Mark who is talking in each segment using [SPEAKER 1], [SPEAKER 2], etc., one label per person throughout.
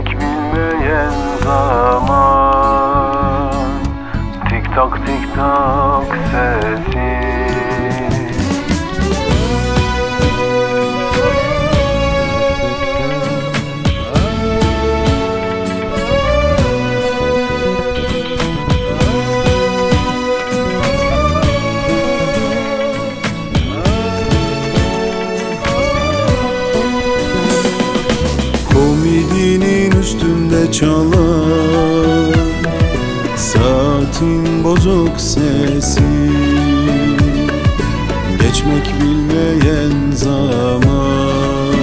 [SPEAKER 1] Geçmek bilmeyen zaman, tik tak tik tak sesi.
[SPEAKER 2] Komodinin üstünde çalar saatin bozuk sesi. Geçmek bilmeyen zaman,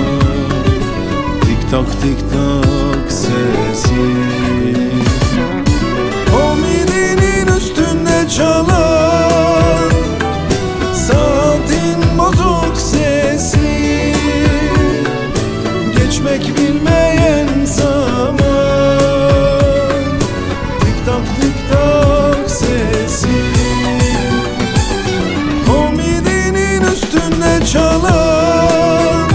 [SPEAKER 2] tik tak tik tak sesi. Komodinin üstünde çalar saatin bozuk sesi. Geçmek bilmeyen zaman, tik tak tik tak sesi. Komodinin üstünde çalar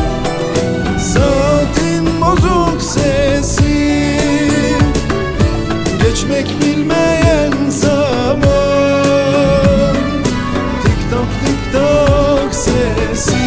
[SPEAKER 2] saatin bozuk sesi. Geçmek bilmeyen zaman, tik tak tik tak sesi.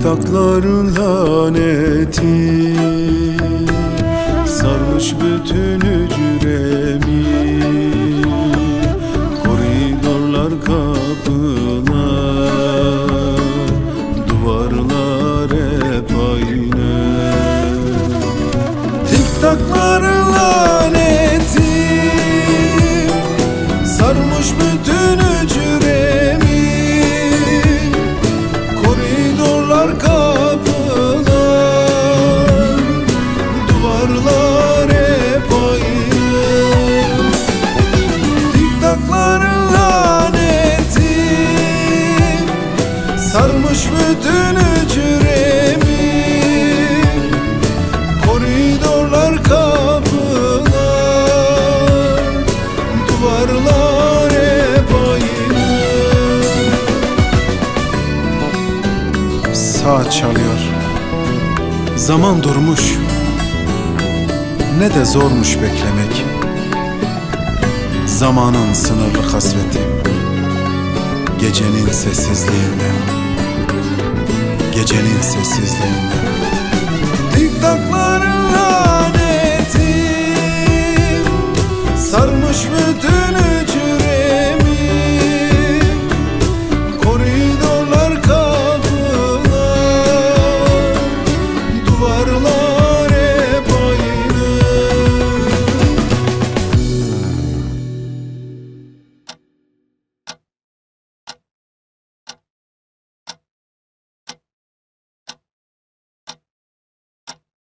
[SPEAKER 2] Takların laneti sarmış bütün hücremi. Koridorlar, kapılar, duvarlar hep aynı. Tik takların laneti sarmış bütün hücremi. Kapılar, duvarlar hep aynı. Tik takların laneti sarmış bütün hücremi. Koridorlar, kapılar, duvarlar hep aynı. Saat çalıyor, zaman durmuş, ne de zormuş beklemek. Zamanın sınırlı kasveti, gecenin sessizliğinde, gecenin sessizliğinde. Tik taklarınla